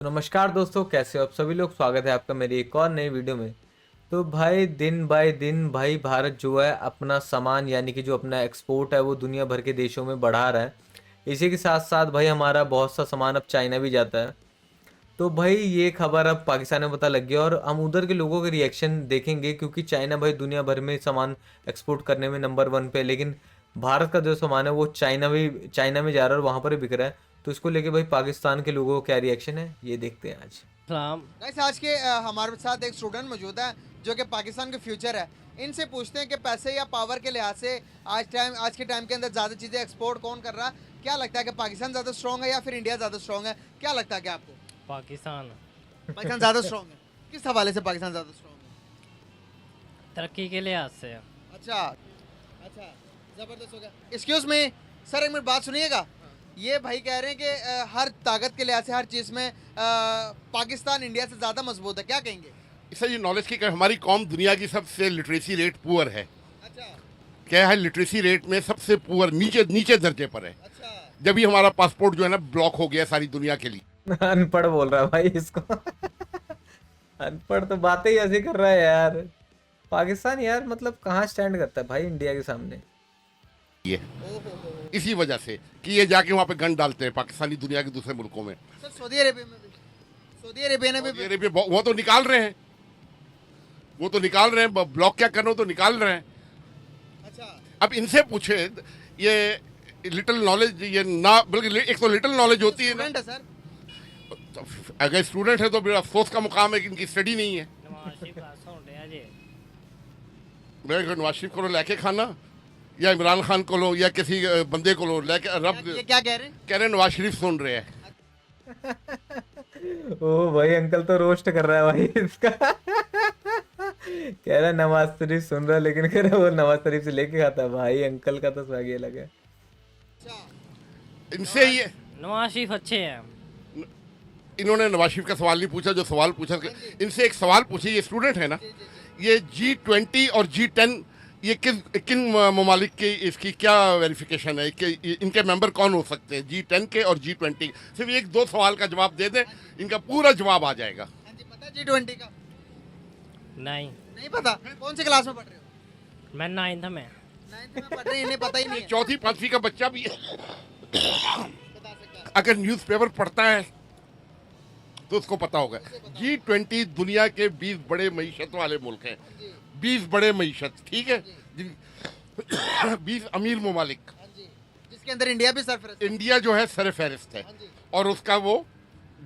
नमस्कार दोस्तों, कैसे हो आप सभी लोग। स्वागत है आपका मेरी एक और नई वीडियो में। तो भाई दिन बाय दिन भाई भारत जो है अपना सामान यानी कि जो अपना एक्सपोर्ट है वो दुनिया भर के देशों में बढ़ा रहा है। इसी के साथ साथ भाई हमारा बहुत सा सामान अब चाइना भी जाता है। तो भाई ये खबर अब पाकिस्तान में पता लग गया और हम उधर के लोगों के रिएक्शन देखेंगे, क्योंकि चाइना भाई दुनिया भर में सामान एक्सपोर्ट करने में नंबर वन पे है, लेकिन भारत का जो सामान है वो चाइना में जा रहा है और वहाँ पर ही बिक रहा है। तो इसको लेके भाई पाकिस्तान के लोगों का क्या रिएक्शन है ये देखते हैं आज। सलाम। गाइस आज के हमारे साथ एक स्टूडेंट मौजूद है जो कि पाकिस्तान के फ्यूचर है। इनसे पूछते हैं कि पैसे या पावर के लिहाज से आज के टाइम के अंदर ज़्यादा चीज़ें एक्सपोर्ट कौन कर रहा है। क्या लगता है कि पाकिस्तान ज़्यादा स्ट्रॉन्ग है या फिर इंडिया ज़्यादा स्ट्रॉन्ग है? क्या लगता है कि आपको पाकिस्तान पाकिस्तान ज़्यादा स्ट्रॉन्ग है? किस हवाले से पाकिस्तान ज़्यादा स्ट्रॉन्ग है? तरक्की के लिहाज से। अच्छा अच्छा, ज़बरदस्त हो गया। एक्सक्यूज़ मी सर, एक मिनट बात सुनिएगा। ये भाई कह रहे हैं कि हर ताकत के लिहाज से हर चीज़ में पाकिस्तान इंडिया से ज़्यादा मजबूत है। क्या कहेंगे? इससे ये नॉलेज की हमारी कौम दुनिया की सबसे लिटरेसी रेट पुअर है। अच्छा क्या है, लिटरेसी रेट में सबसे पुअर नीचे नीचे दर्जे पर है। अच्छा, जब ही हमारा पासपोर्ट जो है ना ब्लॉक हो गया सारी दुनिया के लिए। अनपढ़ बोल रहा है भाई इसको। अनपढ़ तो बातें ही ऐसी कर रहा है यार। पाकिस्तान यार मतलब कहाँ स्टैंड करता है भाई इंडिया के सामने। ये इसी वजह से कि ये जाके वहाँ पे गन डालते हैं पाकिस्तानी दुनिया के दूसरे मुल्कों में। सर सऊदी अरेबिया में भी, सऊदी अरेबिया ने भी सऊदी अरेबिया वो तो निकाल रहे हैं, वो तो निकाल रहे हैं। ब्लॉक क्या करना, तो निकाल रहे हैं। अच्छा अब इनसे पूछे, ये लिटिल नॉलेज ये ना, बल्कि एक तो लिटिल नॉलेज होती है ना। स्टूडेंट है सर। तो अगर स्टूडेंट है तो फिर अफसोस का मुकाम है कि इनकी स्टडी नहीं है। नवाज शरीफ ऐसा होते हैं जी। मैं नवाज शरीफ को लेके खाना या इमरान खान को लो या किसी बंदे को लो लेके रब ये क्या कह रहे हैं? कह रहे हैं नवाज शरीफ सुन रहे हैं। ओ भाई अंकल तो रोस्ट कर रहा है भाई इसका। कह रहा है नवाज शरीफ सुन रहा है, लेकिन कह रहा है वो नवाज शरीफ से लेके खाता है। भाई अंकल का तो स्वाग ये लगा। अच्छा इनसे ये नवाज शरीफ अच्छे हैं। इन्होंने नवाज शरीफ का सवाल नहीं पूछा, जो सवाल पूछा इनसे एक सवाल पूछे। ये स्टूडेंट है ना, ये G20 और G10 ये किन ममालिक की इसकी क्या वेरिफिकेशन है कि इनके मेंबर कौन हो सकते हैं, G10 के और G20? सिर्फ एक दो सवाल का जवाब दे दें, इनका पूरा जवाब आ जाएगा। हाँ जी, पता है G20 का? नहीं, नहीं पता? कौन सी क्लास में पढ़ रहे हो? मैं 9th में। 9th में पढ़ रहे हैं, इन्हें पता ही नहीं है। चौथी पांचवी का बच्चा भी बता सकता है। अगर न्यूज़पेपर पढ़ता है तो उसको पता होगा। G20 दुनिया के 20 बड़े मईशत वाले मुल्क हैं। 20 बड़े मईशत, ठीक है, 20 अमीर ममालिक। हाँ जी, जिसके अंदर इंडिया भी सरफरोश है। इंडिया जो है सर फहरिस्त है हाँ जी। और उसका वो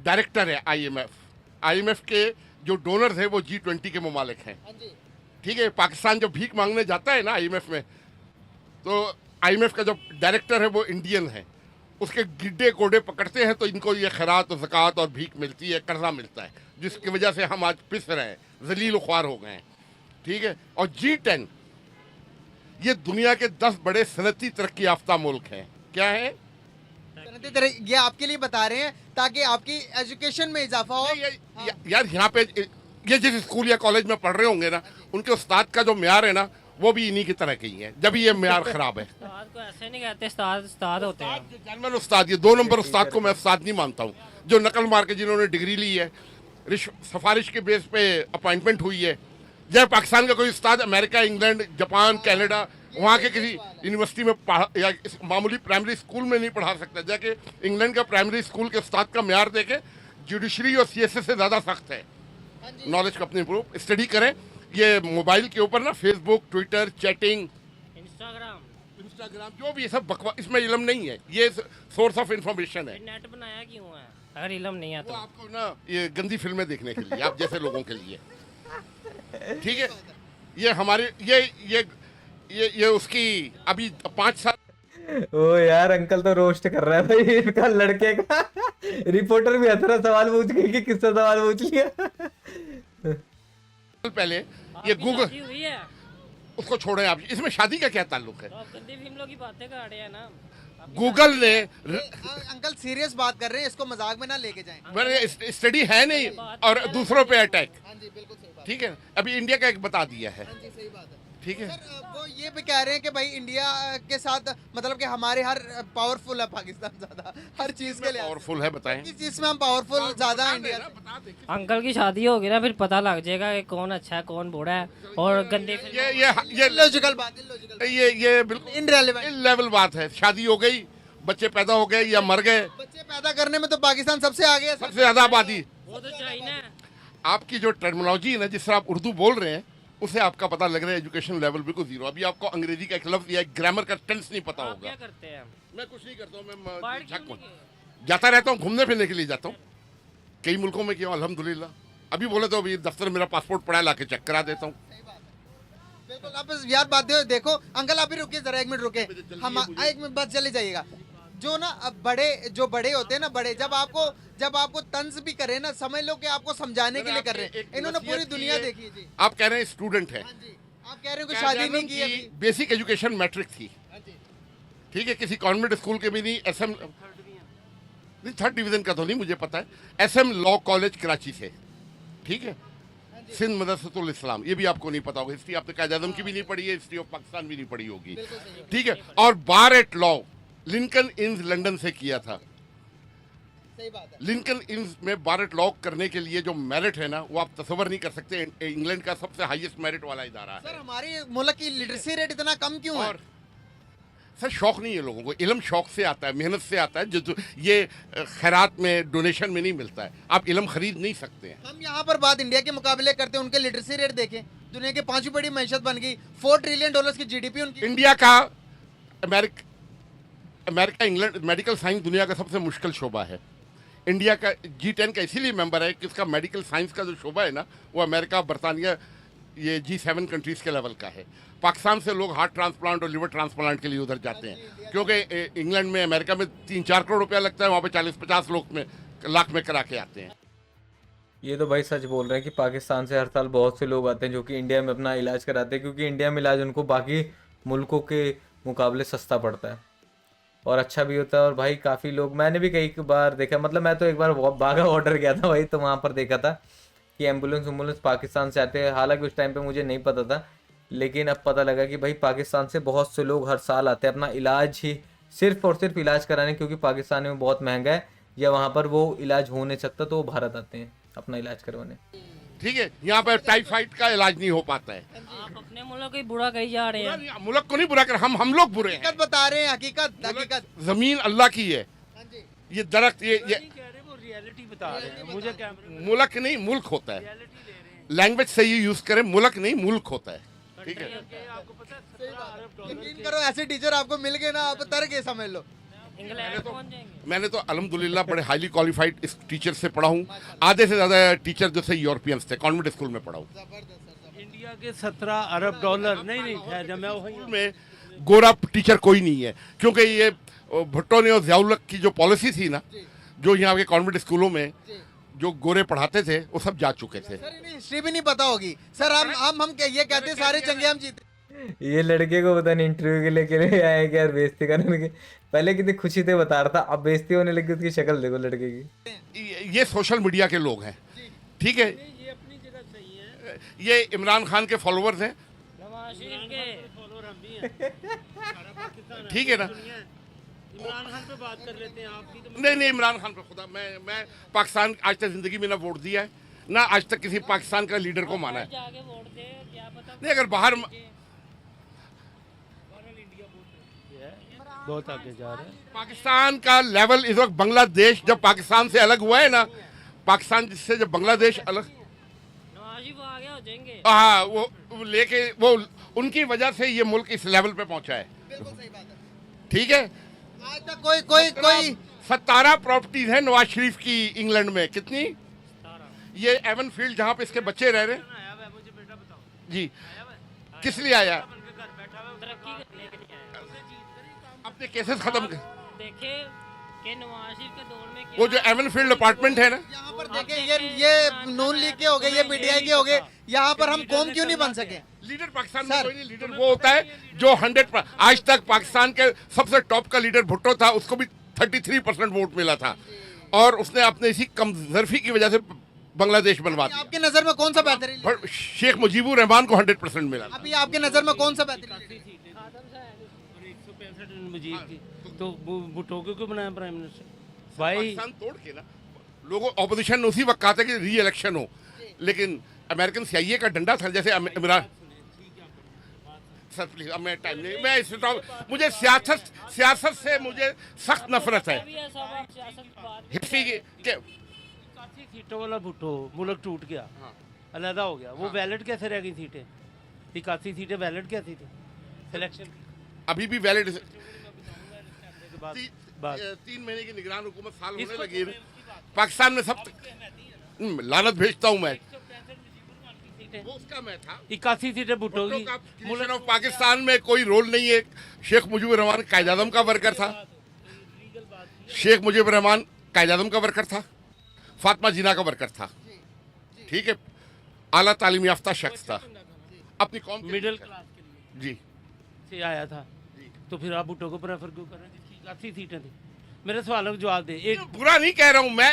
डायरेक्टर है IMF के जो डोनर्स है वो G20 के ममालिक हैं। हाँ जी, ठीक है, पाकिस्तान जब भीख मांगने जाता है ना IMF में, तो IMF का जो डायरेक्टर है वो इंडियन है। उसके गिड्डे कोडे पकड़ते हैं तो इनको ये खैरात और ज़कात और भीख मिलती है, कर्जा मिलता है, जिसकी वजह से हम आज पिस रहे हैं, जलील ख्वार हो गए हैं। ठीक है, और G10 ये दुनिया के 10 बड़े सनती तरक्की याफ्ता मुल्क हैं। क्या है? सनती तरह ये आपके लिए बता रहे हैं ताकि आपकी एजुकेशन में इजाफा हो। यार यहाँ पे ये जिस स्कूल या कॉलेज में पढ़ रहे होंगे ना, उनके उस्ताद का जो म्यार है ना वो भी इन्हीं की तरह की है। जब ये म्यार खराब है। उस्ताद को ऐसे नहीं कहते, उस्ताद उस्ताद होते हैं। जनरल उस्ताद, ये 2 नंबर उस्ताद को मैं उस्ताद नहीं मानता हूँ। जो नकल मार के जिन्होंने डिग्री ली है, सिफारिश के बेस पे अपॉइंटमेंट हुई है। जब पाकिस्तान का कोई उस्ताद अमेरिका, इंग्लैंड, जापान, कनाडा वहाँ के किसी यूनिवर्सिटी में या मामूली प्राइमरी स्कूल में नहीं पढ़ा सकता, जाके इंग्लैंड का प्राइमरी स्कूल के उस्ताद का म्यार देके जुडिशरी और CSS से ज़्यादा सख्त है। नॉलेज को अपनी इम्प्रूव स्टडी करें। ये मोबाइल के ऊपर ना फेसबुक, ट्विटर, चैटिंग, इंस्टाग्राम जो भी ये सब बकवास, इसमें इल्म नहीं है, ये सोर्स ऑफ इंफॉर्मेशन है। नेट बनाया क्यों है अगर इल्म नहीं है वो तो? आपको ना ये गंदी फिल्में देखने के लिए, आप जैसे लोगों के लिए। ठीक है, ये हमारे ये उसकी अभी 5 साल। ओ यार अंकल तो रोस्ट कर रहा है भाई इनका लड़के का। रिपोर्टर भी हंस रहा सवाल पूछ के कि किससे सवाल पूछ लिया। पहले ये आपकी गूगल, शादी हुई है उसको छोड़ें आप, इसमें शादी का क्या ताल्लुक है? तो आप गंदी फिल्मों की बातें कर रहे हैं ना। आपकी गूगल ने अंकल सीरियस बात कर रहे हैं, इसको मजाक में ना लेके जाएं। मैंने स्टडी है नहीं और दूसरों पे अटैक। हाँ जी, बिल्कुल सही बात। ठीक है, अभी इंडिया का एक बता दिया है। हाँ जी, सही बात है। ठीक है। सर वो ये भी कह रहे हैं कि भाई इंडिया के साथ मतलब कि हमारे हर पावरफुल है पाकिस्तान ज्यादा हर चीज के लिए। पावरफुल है, बताएं। किस चीज में हम पावरफुल ज्यादा हैं इंडिया से? बता दें। अंकल की शादी होगी ना फिर पता लग जाएगा कि कौन अच्छा है कौन बुरा है और गंदे ये लॉजिकल बात है, लॉजिकल ये बिल्कुल इनरेलेवेंट। इन लेवल बात है। शादी हो गई, बच्चे पैदा हो गए या मर गए, बच्चे पैदा करने में तो पाकिस्तान सबसे आगे है। सबसे ज्यादा आबादी। वो तो चाइना है। आपकी जो टर्मिनोलॉजी है ना, जिससे आप उर्दू बोल रहे हैं, उसे आपका पता लग रहा है एजुकेशन लेवल बिल्कुल जीरो। अभी आपको अंग्रेजी का एक लफ्ज या ग्रामर का टेंस नहीं पता आप क्या होगा। करते हैं? मैं कुछ नहीं करता हूँ, मैं बाहर झक क्यों हूँ। नहीं गए? जाता रहता हूँ, घूमने फिरने के लिए जाता हूँ। कई मुल्कों में किया हूँ, अल्हम्दुलिल्लाह। अभी बोले तो अभी दफ्तर में मेरा पासपोर्ट पड़ा है, लाके चेक करा देता हूँ। बिल्कुल। आप यार बात देखो अंकल, आप भी रुकिए जरा, एक मिनट रुके। हम एक मिनट बस चले जाइएगा। जो ना अब जो बड़े होते हैं ना, बड़े जब आपको तंज भी करे ना, समझ लो कि आपको समझाने के लिए कर रहे हैं। इन्होंने पूरी दुनिया देखी है जी। आप कह रहे हैं स्टूडेंट है, हाँ जी, आप कह रहे हो कि शादी नहीं की अभी। बेसिक एजुकेशन मैट्रिक थी, हाँ जी। ठीक है। किसी कॉन्वेंट स्कूल के भी नहीं, एसएम नहीं, 3rd डिवीजन का तो नहीं मुझे पता है, एसएम लॉ कॉलेज कराची से, ठीक है। सिंध मदरसतुल इस्लाम, ये भी आपको नहीं पता होगा। हिस्ट्री आपने कायद आज़म की भी नहीं पढ़ी है, हिस्ट्री ऑफ पाकिस्तान भी नहीं पढ़ी होगी, ठीक है। और बार एट लॉ लिंकन इन्स लंदन से किया था। सही बात है। लिंकन इन्स में बार एट लॉ करने के लिए जो मेरिट है ना, वो आप तस्वर नहीं कर सकते। इंग्लैंड का सबसे हाईएस्ट मेरिट वाला इदारा है। सर हमारे मुल्क की लिटरेसी रेट इतना कम क्यों है? और सर शौक नहीं है लोगों को, इल्म शौक से आता है, मेहनत से आता है, जो ये खैरात में डोनेशन में नहीं मिलता है। आप इल्म खरीद नहीं सकते हैं। हम यहाँ पर बात इंडिया के मुकाबले करते हैं, उनके लिटरेसी रेट देखें, दुनिया की 5वीं बड़ी मैशत बन गई, $4 ट्रिलियन की जीडीपी उनकी। इंडिया का अमेरिका इंग्लैंड मेडिकल साइंस दुनिया का सबसे मुश्किल शोबा है। इंडिया का G10 का इसीलिए मेंबर है कि इसका मेडिकल साइंस का जो शोबा है ना, वो अमेरिका, बरतानिया, ये G7 कंट्रीज के लेवल का है। पाकिस्तान से लोग हार्ट ट्रांसप्लांट और लिवर ट्रांसप्लांट के लिए उधर जाते हैं, क्योंकि इंग्लैंड में, अमेरिका में 3-4 करोड़ रुपया लगता है, वहाँ पे 40-50 लाख में करा के आते हैं। ये तो भाई सच बोल रहे हैं कि पाकिस्तान से हर साल बहुत से लोग आते हैं जो कि इंडिया में अपना इलाज कराते हैं, क्योंकि इंडिया में इलाज उनको बाकी मुल्कों के मुकाबले सस्ता पड़ता है और अच्छा भी होता है। और भाई काफ़ी लोग, मैंने भी कई बार देखा, मतलब मैं तो एक बार बागा ऑर्डर किया था भाई, तो वहाँ पर देखा था कि एम्बुलेंस पाकिस्तान से आते हैं। हालांकि उस टाइम पे मुझे नहीं पता था, लेकिन अब पता लगा कि भाई पाकिस्तान से बहुत से लोग हर साल आते हैं अपना इलाज ही सिर्फ और सिर्फ इलाज कराने, क्योंकि पाकिस्तान में बहुत महंगा है या वहाँ पर वो इलाज हो नहीं सकता, तो वो भारत आते हैं अपना इलाज करवाने। ठीक है, यहाँ पर टाइफाइड का इलाज नहीं हो पाता है। आप अपने मुल्क को ही बुरा कही जा रहे हैं। मुल्क को नहीं बुरा कर, हम लोग बुरे हैं। हकीकत बता रहे हैं, हकीकत। जमीन अल्लाह की है, हाँ जी। ये दरख्त, ये वो रियलिटी बता रहे हैं, मुझे क्या मुल्क नहीं मुल्क होता है। लैंग्वेज से ये यूज करें, मुल्क नहीं मुल्क होता है, ठीक है। आपको पता है 17 अरब डॉलर यकीन करो ऐसे टीचर आपको मिल गए ना, आप तर गए समझ लो। इंग्लैंड पहुंच जाएंगे। मैंने तो अल्हम्दुलिल्लाह बड़े हाईली क्वालिफाइड इस टीचर से पढ़ा हूँ। आधे से ज्यादा टीचर जो से यूरोपियंस थे, कॉन्वेंट स्कूल में पढ़ा हूँ। इंडिया के 17 अरब डॉलर नहीं खैर, जब मैं वहीं स्कूल में गोरा टीचर कोई नहीं है, क्योंकि ये भुट्टो ने और ज़ियाउल की जो पॉलिसी थी ना, जो यहाँ के कॉन्वेंट स्कूलों में जो गोरे पढ़ाते थे वो सब जा चुके थे। सर इन्हें हिस्ट्री भी नहीं पता होगी। सर हम ये कहते हैं सारे जंगे हम जीते। ये लड़के को पता नहीं इंटरव्यू के लिए आए क्या, बेइज्जती करने के। पहले कितनी खुशी से बता रहा था, अब बेइज्जती होने लगी। उसकी शक्ल देखो लड़के की। ये सोशल मीडिया के लोग हैं, ठीक है। ये अपनी जगह सही है। ये इमरान खान के फॉलोअर्स हैं, नवाज शरीफ के फॉलोअर हम भी हैं। सारा पाकिस्तान ठीक है ना। दुनिया है। इमरान खान पे बात कर लेते हैं आपकी तो नहीं इमरान खान पे खुदा, मैं पाकिस्तान आज तक जिंदगी में ना वोट दिया है, ना आज तक किसी पाकिस्तान का लीडर को माना है। जाके वोट दे, क्या पता। नहीं, अगर बाहर बहुत आगे जा रहे हैं। पाकिस्तान का लेवल इस वक्त, बांग्लादेश जब पाकिस्तान से अलग हुआ है ना, पाकिस्तान जिससे जब बांग्लादेश अलग, नवाज शरीफ आगे हो जाएंगे। हाँ, वो लेके वो उनकी वजह से ये मुल्क इस लेवल पे पहुंचा है, बिल्कुल सही बात है। ठीक है। आज तक कोई 17 प्रॉपर्टीज है नवाज शरीफ की इंग्लैंड में। कितनी? ये एवन फील्ड जहाँ पे इसके बच्चे रह रहे हैं। आया हुआ है, मुझे बेटा बताओ। जी, किस लिए आया? उनके घर बैठा हुआ है, तरक्की करने के लिए आए हैं। अपने केसेस खत्म कर। देखे कि नवाज शरीफ के दौर में क्या वो जो एवन फील्ड अपार्टमेंट है ना, यहाँ पर देखें, ये नून लीग के हो गए, ये पीटीआई के हो गए, यहाँ पर हम कौम क्यों नहीं बन सके? लीडर पाकिस्तान में कोई नहीं। लीडर वो होता है जो 100, आज तक पाकिस्तान के सबसे टॉप का लीडर भुट्टो था, उसको भी 33% वोट मिला था, और उसने अपने इसी कमजोरी की वजह से बांग्लादेश बनवा दिया। आपकी नजर में कौन सा बेहतरीन लीडर? और शेख मुजीबुर रहमान को 100% मिला। अभी आपके नजर में कौन सा बेहतरीन लीडर? 165 मुजीब की तो भुट्टो को क्यों बनाया प्राइम मिनिस्टर भाई? पाकिस्तान तोड़ के ना लोगों ऑपोजिशन ने उसी वक्त कहा था कि री इलेक्शन हो, लेकिन अमेरिकन CIA का डंडा था। जैसे इमरान सर प्लीज, अब मैं टाइम नहीं, मैं मुझे सियासत से मुझे सख्त नफरत है। हिस्ट्री के 81 सीटों वाला भुट्टो मुल्क टूट गया, अलहदा हो गया। वो बैलेट कैसे रह गई सीटें? 81 सीटें बैलेट कैसी थी सिलेक्शन? अभी भी वैलिड बाद 3 महीने की निगरान हुकूमत साल होने लगी है। पाकिस्तान में सब लानत भेजता हूँ मैं, वो उसका मैं था। 81 सीटें भुट्टो की। मुल्क ऑफ पाकिस्तान में कोई रोल नहीं है। शेख मुजीबुर रहमान कायद आज़म का वर्कर था। शेख मुजीबुर रहमान कायद आज़म का वर्कर था, फातिमा जिन्ना का वर्कर था, ठीक है, आला तालीम याफ्ता शख्स था, अपनी कौम के मिडिल लिए। क्लास के जी लिए से आया था, तो फिर आप भुट्टो को प्रेफर क्यों कर रहे हैं जिसकी 81 सीटें थी? मेरे सवालों का जवाब दे। एक बुरा नहीं कह रहा हूँ मैं,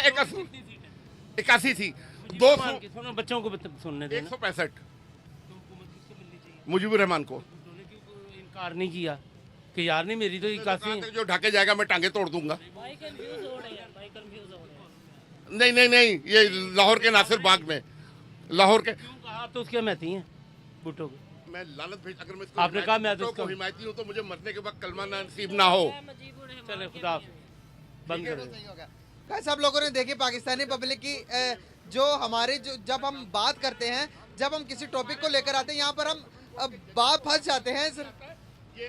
81 थी, 200 सुनो बच्चों को सुनने देना। 165 मुजीबुर रहमान को इनकार नहीं किया कि यार नहीं मेरी तो 81 जो ढाके जाएगा मैं टांगे तोड़ दूंगा। भाई कंफ्यूज हो रहे हैं, भाई कंफ्यूज हो रहे हैं। नहीं, ये लाहौर के नासिर बाग में, लाहौर के क्यों कहा? तो उसके हिमायती हैं भुट्टो को। मैं लानत भेज, अगर मैं इसको आपने कहा मैं तो को हिमायती हूँ तो मुझे मरने के वक्त कलमा नसीब ना हो। चले खुदा हाफिज़, बंद करो। सही हो गया। गाइस, आप लोगों ने देखी पाकिस्तानी पब्लिक की जो हमारी जो जब हम बात करते हैं, जब हम किसी टॉपिक को लेकर आते हैं, यहाँ पर हम बात फंस जाते हैं। ये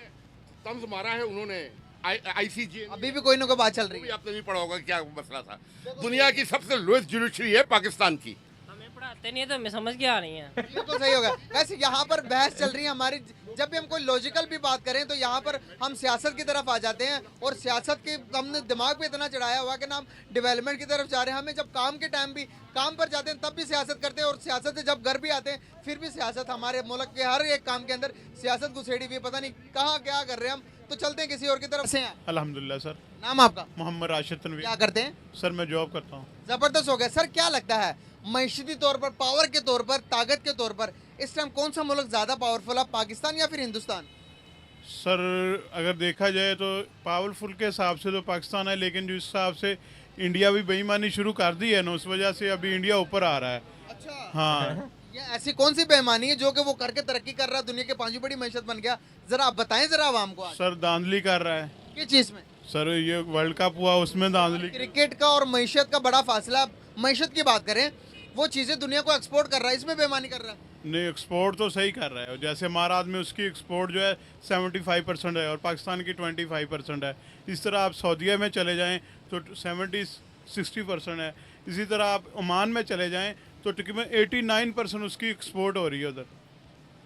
तंज मारा है उन्होंने ICJ। अभी भी कोई ना कोई बात चल रही भी है। आपने नहीं पढ़ा होगा क्या मसला था। दुनिया की सबसे लोएस्ट जुडिशरी है पाकिस्तान की। हमें पढ़ाते नहीं है तो हमें समझ के आ रही है। बिल्कुल सही होगा। वैसे यहाँ पर बहस चल रही है हमारी। जब भी हम कोई लॉजिकल भी बात करें तो यहाँ पर हम सियासत की तरफ आ जाते हैं, और सियासत के हमने दिमाग पे इतना चढ़ाया हुआ कि ना हम डेवलपमेंट की तरफ जा रहे हैं। हमें जब काम के टाइम भी काम पर जाते हैं तब भी सियासत करते हैं, और सियासत से जब घर भी आते हैं फिर भी सियासत। हमारे मुल्क के हर एक काम के अंदर सियासत घुसेड़ी हुई है, पता नहीं कहाँ क्या कर रहे हैं हम। तो चलते हैं किसी और की तरफ से। अल्हम्दुलिल्लाह सर। नाम आपका? मोहम्मद राशिद तनवीर। क्या करते हैं सर मैं जॉब करता हूँ। जबरदस्त हो गया सर। क्या लगता है मईशती तौर पर, पावर के तौर पर, ताकत के तौर पर इस टाइम कौन सा मुल्क ज्यादा पावरफुल है, पाकिस्तान या फिर हिंदुस्तान? सर अगर देखा जाए तो पावरफुल के हिसाब से तो पाकिस्तान है, लेकिन जिस हिसाब से इंडिया भी बेईमानी शुरू कर दी है ना, उस वजह से अभी इंडिया ऊपर आ रहा है। अच्छा, हाँ ये ऐसी कौन सी बेईमानी है जो कि वो करके तरक्की कर रहा है, दुनिया के 5वीं बड़ी मैशत बन गया? जरा आप बताएं जरा आवाम को। आज सर धांधली कर रहा है किस चीज में? सर। ये वर्ल्ड कप हुआ उसमें धांधली। क्रिकेट का और मैशत का बड़ा फासला। मैशत की बात करें, वो चीजें दुनिया को एक्सपोर्ट कर रहा है, इसमें बेईमानी कर रहा है। नहीं एक्सपोर्ट तो सही कर रहा है। जैसे हमारा आदमी उसकी एक्सपोर्ट जो है 75% है और पाकिस्तान की 25% है। इस तरह आप सऊदीया में चले जाएं तो 60% है। इसी तरह आप ओमान में चले जाएं तो तकरीबन 89% उसकी एक्सपोर्ट हो रही है उधर।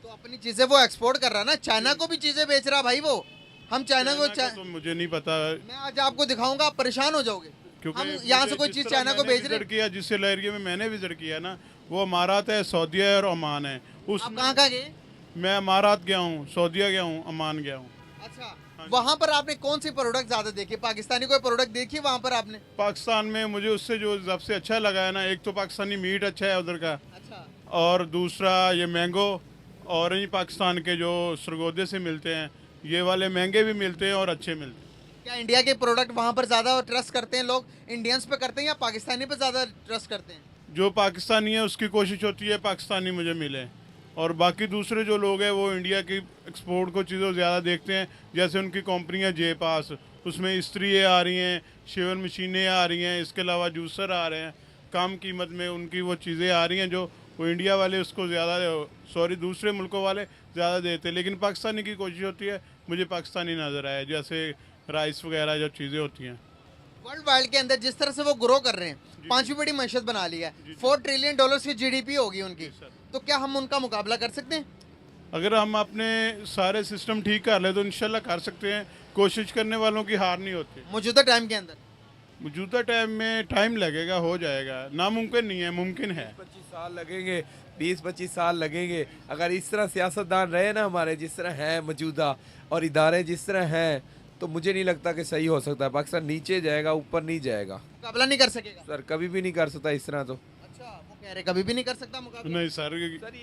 तो अपनी चीजें वो एक्सपोर्ट कर रहा है ना, चाइना को भी चीजें बेच रहा भाई वो। हम चाइना को तो मुझे नहीं पता, मैं आज आपको दिखाऊंगा, आप परेशान हो जाओगे। क्योंकि हम यहाँ से मुझे कोई जिस चीज तरह चाइना को मैंने भेज रहे विजिट किया, जिस एरिया में मैंने विजिट किया ना, वो अमारात है, सऊदीया है और ओमान है। उस आप कहाँ कहाँ गए? मैं अमारात गया हूँ, सऊदीया गया हूँ, ओमान गया हूँ। अच्छा, वहाँ पर आपने कौन सी प्रोडक्ट ज्यादा देखी? पाकिस्तानी कोई प्रोडक्ट देखी वहाँ पर आपने? पाकिस्तान में मुझे उससे जो सबसे अच्छा लगा है ना, एक तो पाकिस्तानी मीट अच्छा है उधर का, अच्छा, और दूसरा ये मैंगो ऑरेंज पाकिस्तान के जो सरगोदे से मिलते हैं, ये वाले महंगे भी मिलते हैं और अच्छे मिलते हैं। क्या इंडिया के प्रोडक्ट वहाँ पर ज्यादा ट्रस्ट करते हैं लोग? इंडियंस पे करते हैं या पाकिस्तानी पे ज्यादा ट्रस्ट करते हैं? जो पाकिस्तानी है उसकी कोशिश होती है पाकिस्तानी मुझे मिले, और बाकी दूसरे जो लोग हैं वो इंडिया की एक्सपोर्ट को चीज़ों ज़्यादा देखते हैं। जैसे उनकी कंपनियां जे पास, उसमें इस्त्री आ रही हैं, शेवर मशीनें आ रही हैं, इसके अलावा जूसर आ रहे हैं, कम कीमत में उनकी वो चीज़ें आ रही हैं जो वो इंडिया वाले उसको ज़्यादा, सॉरी दूसरे मुल्कों वाले ज़्यादा देते हैं। लेकिन पाकिस्तानी की कोशिश होती है मुझे पाकिस्तानी नज़र आए, जैसे राइस वगैरह जो चीज़ें होती हैं। वर्ल्ड वाइड के अंदर जिस तरह से वो ग्रो कर रहे हैं, 5वीं बड़ी मैशत बना ली है, $4 ट्रिलियन की GDP होगी उनकी, तो क्या हम उनका मुकाबला कर सकते हैं? अगर हम अपने सारे सिस्टम ठीक कर ले तो इंशाल्लाह कर सकते हैं। कोशिश करने वालों की हार नहीं होती। मौजूदा टाइम के अंदर मौजूदा टाइम में टाइम लगेगा, हो जाएगा, नामुमकिन नहीं है, मुमकिन है। 25 साल लगेंगे, 20-25 साल लगेंगे। अगर इस तरह सियासतदान रहे ना हमारे जिस तरह हैं मौजूदा, और इदारे जिस तरह हैं, तो मुझे नहीं लगता कि सही हो सकता है। पाकिस्तान नीचे जाएगा, ऊपर नहीं जाएगा मुकाबला नहीं कर सकेगा। सर, कभी भी नहीं कर सकता इस तरह। तो अच्छा, वो कह रहे कभी भी नहीं कर सकता मुकाबला। नहीं सर,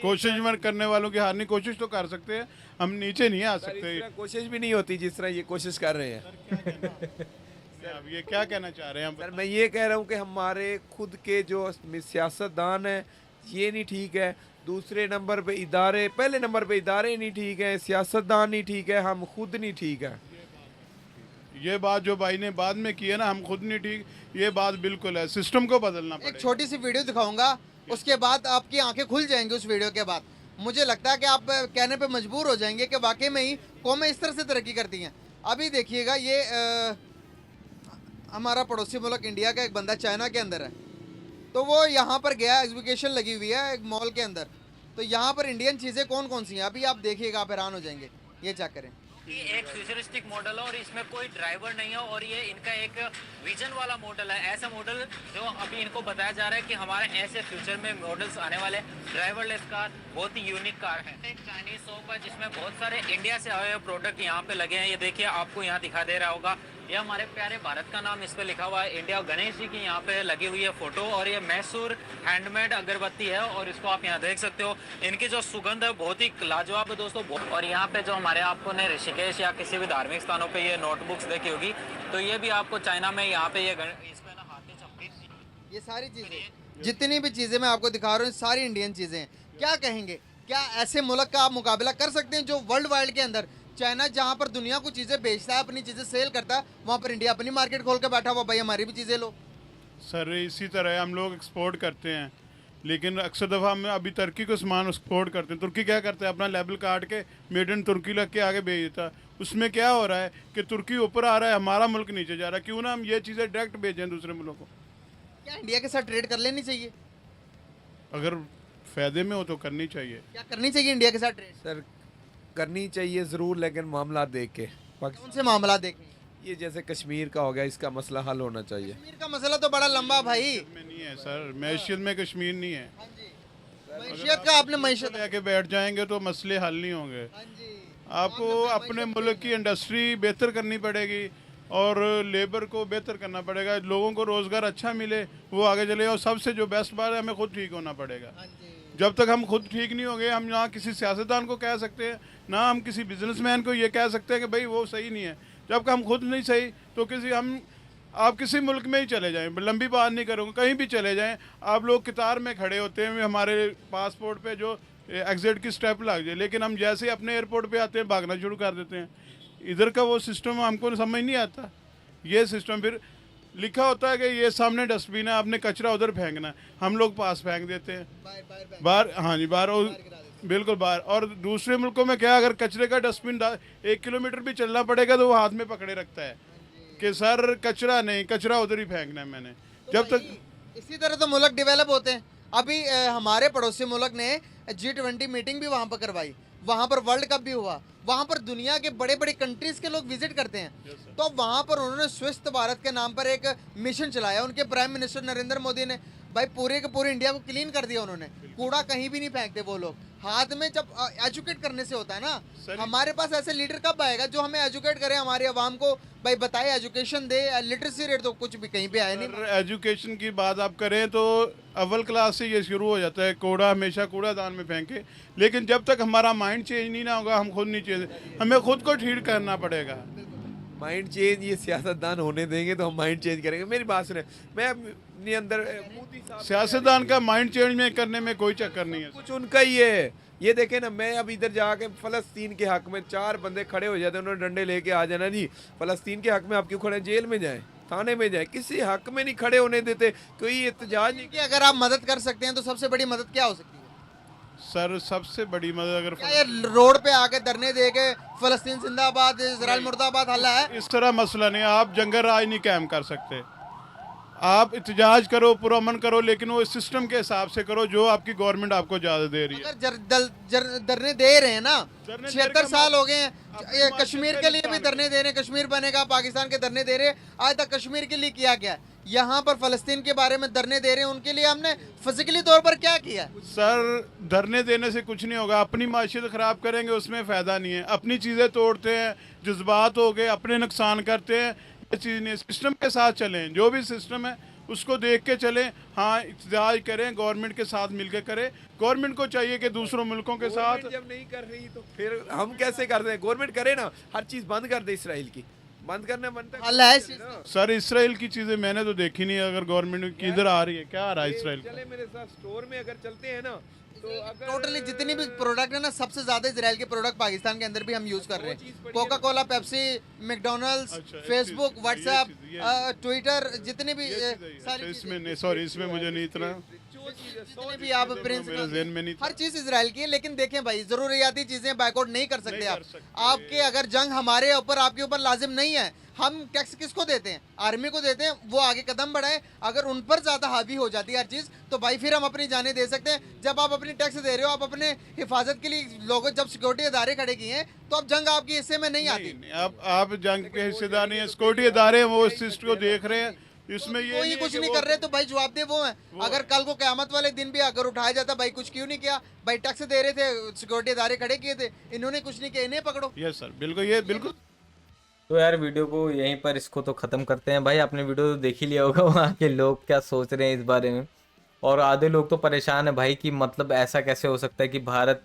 कोशिश में करने वालों की हारने कोशिश तो कर सकते हैं, हम नीचे नहीं आ सर, इस सकते। तरह कोशिश भी नहीं होती जिस तरह ये कोशिश कर रहे हैं। अब ये क्या कहना चाह रहे हैं हम? सर मैं ये कह रहा हूँ कि हमारे खुद के जो सियासतदान हैं ये नहीं ठीक है, दूसरे नंबर पे इदारे, पहले नंबर पे इदारे नहीं ठीक है, सियासतदान नहीं ठीक है, हम खुद नहीं ठीक है। ये बात जो भाई ने बाद में की है ना, हम खुद नहीं ठीक, ये बात बिल्कुल है, सिस्टम को बदलना एक पड़ेगा। छोटी सी वीडियो दिखाऊंगा, उसके बाद आपकी आंखें खुल जाएंगी। उस वीडियो के बाद मुझे लगता है कि आप कहने पे मजबूर हो जाएंगे कि वाकई में ही कौमें इस तरह से तरक्की करती हैं। अभी देखिएगा, ये हमारा पड़ोसी मुल्क इंडिया का एक बंदा चाइना के अंदर है, तो वो यहाँ पर गया, एग्जीबिशन लगी हुई है एक मॉल के अंदर, तो यहाँ पर इंडियन चीज़ें कौन कौन सी हैं अभी आप देखिएगा, आप हैरान हो जाएंगे। ये चेक करें। ये एक फ्यूचरिस्टिक मॉडल है और इसमें कोई ड्राइवर नहीं है और ये इनका एक विजन वाला मॉडल है। ऐसा मॉडल जो अभी इनको बताया जा रहा है कि हमारे ऐसे फ्यूचर में मॉडल्स आने वाले, ड्राइवरलेस कार, बहुत ही यूनिक कार है। एक चाइनीज शॉप है जिसमें बहुत सारे इंडिया से आए हुए प्रोडक्ट यहाँ पे लगे हैं। ये देखिए, आपको यहाँ दिखा दे रहा होगा, ये हमारे प्यारे भारत का नाम इस पे लिखा हुआ है, इंडिया। गणेश जी की यहाँ पे लगी हुई है फोटो और ये मैसूर हैंडमेड अगरबत्ती है और इसको आप यहाँ देख सकते हो। इनकी जो सुगंध है बहुत ही लाजवाब है दोस्तों। और यहाँ पे जो हमारे आपको ने ऋषिकेश या किसी भी धार्मिक स्थानों पे ये नोटबुक्स देखी होगी, तो ये भी आपको चाइना में यहाँ पे ये इस पे ना हाथी चमकी, ये सारी चीज़ें, जितनी भी चीज़ें मैं आपको दिखा रहा हूँ, सारी इंडियन चीज़ें हैं। क्या कहेंगे, क्या ऐसे मुल्क का आप मुकाबला कर सकते हैं जो वर्ल्ड वाइड के अंदर, चाइना जहाँ पर दुनिया को चीज़ें बेचता है, अपनी चीज़ें सेल करता है, वहाँ पर इंडिया अपनी मार्केट खोल के बैठा हुआ, भाई हमारी भी चीज़ें लो। सर इसी तरह हम लोग एक्सपोर्ट करते हैं, लेकिन अक्सर दफ़ा हम अभी तुर्की को सामान एक्सपोर्ट करते हैं। तुर्की क्या करता है, अपना लेबल काट के मेड इन तुर्की लग के आगे भेज देता है। उसमें क्या हो रहा है कि तुर्की ऊपर आ रहा है, हमारा मुल्क नीचे जा रहा है। क्यों ना हम ये चीज़ें डायरेक्ट भेजें दूसरे मुल्कों को? क्या इंडिया के साथ ट्रेड कर लेनी चाहिए? अगर फ़ायदे में हो तो करनी चाहिए। क्या करनी चाहिए इंडिया के साथ ट्रेड? सर करनी चाहिए ज़रूर, लेकिन मामला देख के। कौन से मामला देखें? ये जैसे कश्मीर का हो गया, इसका मसला हल होना चाहिए। कश्मीर का मसला तो बड़ा लंबा भाई। में नहीं है सर, मैशियत में कश्मीर नहीं है। हाँ जी, मैशियत का आपने मैशियत, लेके बैठ जाएंगे तो मसले हल नहीं होंगे। हाँ जी, आपको अपने मुल्क की इंडस्ट्री बेहतर करनी पड़ेगी और लेबर को बेहतर करना पड़ेगा, लोगों को रोज़गार अच्छा मिले, वो आगे चले। और सबसे जो बेस्ट बात है, हमें खुद ठीक होना पड़ेगा। हाँ जी। जब तक हम खुद ठीक नहीं होंगे, हम ना किसी सियासतदान को कह सकते हैं, ना हम किसी बिजनेसमैन को ये कह सकते हैं कि भाई वो सही नहीं है। जब तक हम खुद नहीं सही तो आप किसी मुल्क में ही चले जाएं, लंबी बात नहीं करूँगा, कहीं भी चले जाएं, आप लोग कतार में खड़े होते हैं, हमारे पासपोर्ट पे जो एग्जिट की स्टेप लग जाए, लेकिन हम जैसे अपने एयरपोर्ट पे आते हैं भागना शुरू कर देते हैं। इधर का वो सिस्टम हमको समझ नहीं आता। ये सिस्टम फिर लिखा होता है कि ये सामने डस्टबिन है, आपने कचरा उधर फेंकना है, हम लोग पास फेंक देते हैं बाहर। हाँ जी, बाहर, और बिल्कुल बाहर। और दूसरे मुल्कों में क्या, अगर कचरे का डस्टबिन 1 किलोमीटर भी चलना पड़ेगा तो वो हाथ में पकड़े रखता है कि सर कचरा नहीं, कचरा उधर ही फेंकना है मैंने। जब तक इसी तरह तो मुल्क डेवलप होते हैं। अभी हमारे पड़ोसी मुल्क ने G20 मीटिंग भी वहाँ पर करवाई, वहाँ पर वर्ल्ड कप भी हुआ, वहाँ पर दुनिया के बड़े बड़े कंट्रीज के लोग विजिट करते हैं। तो वहाँ पर उन्होंने स्वच्छ भारत के नाम पर एक मिशन चलाया। उनके प्राइम मिनिस्टर नरेंद्र मोदी ने भाई पूरे के पूरे इंडिया को क्लीन कर दिया उन्होंने। कूड़ा कहीं भी नहीं फेंकते वो लोग, हाथ में। जब एजुकेट करने से होता है ना, हमारे पास ऐसे लीडर कब आएगा जो हमें एजुकेट करे, हमारे अवाम को भाई बताए, एजुकेशन दे। लिटरेसी रेट तो कुछ भी कहीं पे आया नहीं। एजुकेशन की बात आप करें तो अव्वल क्लास से ये शुरू हो जाता है, कूड़ा हमेशा कूड़ादान में फेंके। लेकिन जब तक हमारा माइंड चेंज नहीं ना होगा, हम खुद नहीं चेंज, हमें खुद को ठीक करना पड़ेगा। माइंड चेंज ये सियासतदान होने देंगे तो हम माइंड चेंज करेंगे। मेरी बात सुने, मैं अपने अंदर मोदी साहब, सियासतदान का माइंड चेंज में करने में कोई चक्कर नहीं है। कुछ उनका ही है। ये देखें ना, मैं अब इधर जाके फ़लस्तीन के हक में 4 बंदे खड़े हो जाते हैं, उन्होंने डंडे लेके आ जाना, जी फ़लस्तीन के हक में आप क्यों खड़े, जेल में जाएं, थाने में जाएं, किसी हक में नहीं खड़े होने देते, कोई एहतजाज नहीं। कि अगर आप मदद कर सकते हैं तो सबसे बड़ी मदद क्या हो सकती है? सर सबसे बड़ी मदद अगर क्या ये रोड पे आके धरने दे के फलस्तीन जिंदाबाद, इजराइल मुर्दाबाद हल्ला है? इस तरह मसला नहीं है। आप जंगल राज नहीं कायम कर सकते, आप एहतजाज करो, पुरअमन करो, लेकिन वो सिस्टम के हिसाब से करो जो आपकी गवर्नमेंट आपको ज्यादा दे रही है। अगर धरने दे रहे हैं ना, धरने 76 साल हो गए हैं, अपनी ये मार्केट कश्मीर का के लिए भी नुकसान धरने दे रहे हैं, कश्मीर बनेगा, पाकिस्तान के धरने दे रहे हैं। आज तक कश्मीर के लिए किया गया, यहाँ पर फलस्तीन के बारे में धरने दे रहे हैं, उनके लिए हमने फिजिकली तौर पर क्या किया? सर धरने देने से कुछ नहीं होगा, अपनी माशियत खराब करेंगे उसमें फ़ायदा नहीं है। अपनी चीज़ें तोड़ते हैं, जज्बात हो गए, अपने नुकसान करते हैं, ये चीज़ नहीं है। सिस्टम के साथ चलें, जो भी सिस्टम है उसको देख के चलें। हाँ, इत्तेजाज करें, गवर्नमेंट के साथ मिलकर करें। गवर्नमेंट को चाहिए कि दूसरों मुल्कों के साथ गवर्नमेंट जब नहीं कर रही तो फिर हम कैसे कर दें? गवर्नमेंट करे ना, हर चीज बंद कर दे इसराइल की, बंद करना बनता है। हल है इस चीज़ ना। सर इसराइल की चीज़ें मैंने तो देखी नहीं। अगर गवर्नमेंट किधर आ रही है, क्या आ रहा है इसराइल का? चले मेरे साथ स्टोर में अगर चलते हैं ना, तो अगर टोटली जितनी भी प्रोडक्ट है ना, सबसे ज्यादा इसराइल के प्रोडक्ट पाकिस्तान के अंदर भी हम यूज कर रहे चीज़ हैं। बढ़िया कोका कोला, पेप्सी, मैकडोनल्ड्स, अच्छा, एक फेसबुक, चीज़, ये व्हाट्सएप, चीज़, ये ट्विटर, जितने भी ये चीज़ है ये। सारी अच्छा, चीज़ें। इसमें नहीं, सॉरी, इसमें मुझे नहीं इतना जो चीज़ है, जितने भी आप मेरे प्रिंसिपल ज़हन में नहीं था। हर चीज इसराइल की है। लेकिन देखें भाई, जरूरियाती चीजें बायकॉट नहीं कर सकते नहीं आप। कर सकते। आपके अगर जंग हमारे ऊपर, आपके ऊपर लाजिम नहीं है, हम टैक्स किसको देते हैं? आर्मी को देते हैं, वो आगे कदम बढ़ाए। अगर उन पर ज्यादा हावी हो जाती है हर चीज, तो भाई फिर हम अपनी जानें दे सकते हैं। जब आप अपनी टैक्स दे रहे हो, आप अपने हिफाजत के लिए लोगों, जब सिक्योरिटी इदारे खड़े किए हैं, तो अब जंग आपके हिस्से में नहीं आती। नहीं, आप जंग के हिस्सेदार नहीं है। सिक्योरिटी इदारे हैं, वो इस चीज को देख रहे हैं। इसमें ये कोई नहीं है कुछ कि नहीं वो- कर रहे, तो भाई जवाबदेह वो हैं। अगर कल को क़यामत वाले दिन भी अगर उठाया जाता, भाई कुछ क्यों नहीं किया, भाई टैक्स दे रहे थे, सिक्योरिटी इदारे खड़े किए थे, इन्होंने कुछ नहीं किया, इन्हें पकड़ो। यस सर, बिल्कुल, ये बिल्कुल। तो यार वीडियो को यहीं पर इसको तो ख़त्म करते हैं। भाई आपने वीडियो तो देख ही लिया होगा वहाँ के लोग क्या सोच रहे हैं इस बारे में। और आधे लोग तो परेशान है भाई कि मतलब ऐसा कैसे हो सकता है कि भारत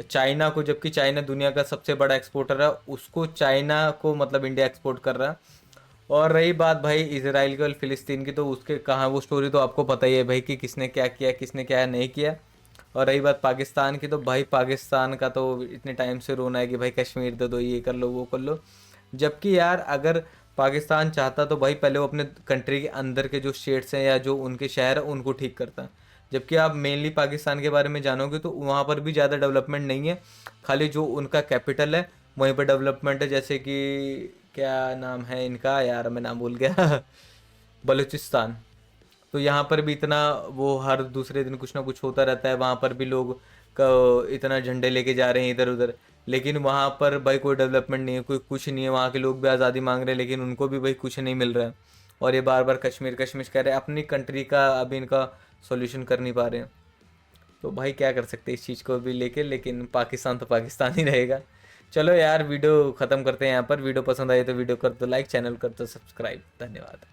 चाइना को, जबकि चाइना दुनिया का सबसे बड़ा एक्सपोर्टर है, उसको चाइना को मतलब इंडिया एक्सपोर्ट कर रहा है। और रही बात भाई इसराइल की और फिलिस्तीन की, तो उसके कहाँ वो स्टोरी तो आपको पता ही है भाई कि किसने क्या किया, किसने क्या नहीं किया। और रही बात पाकिस्तान की, तो भाई पाकिस्तान का तो इतने टाइम से रोना है कि भाई कश्मीर दे दो, ये कर लो, वो कर लो। जबकि यार अगर पाकिस्तान चाहता तो भाई पहले वो अपने कंट्री के अंदर के जो स्टेट्स हैं या जो उनके शहर हैं उनको ठीक करता। जबकि आप मेनली पाकिस्तान के बारे में जानोगे तो वहाँ पर भी ज़्यादा डेवलपमेंट नहीं है, खाली जो उनका कैपिटल है वहीं पर डेवलपमेंट है। जैसे कि क्या नाम है इनका, यार मैं नाम भूल गया बलूचिस्तान। तो यहाँ पर भी इतना वो हर दूसरे दिन कुछ ना कुछ होता रहता है। वहाँ पर भी लोग इतना झंडे लेके जा रहे हैं इधर उधर, लेकिन वहाँ पर भाई कोई डेवलपमेंट नहीं है, कोई कुछ नहीं है। वहाँ के लोग भी आज़ादी मांग रहे हैं, लेकिन उनको भी भाई कुछ नहीं मिल रहा है। और ये बार बार कश्मीर कश्मीर कह रहे हैं, अपनी कंट्री का अभी इनका सॉल्यूशन कर नहीं पा रहे हैं। तो भाई क्या कर सकते हैं इस चीज़ को भी लेके, लेकिन पाकिस्तान तो पाकिस्तान ही रहेगा। चलो यार वीडियो ख़त्म करते हैं यहाँ पर। वीडियो पसंद आई तो वीडियो कर दो लाइक, चैनल कर दो सब्सक्राइब। धन्यवाद।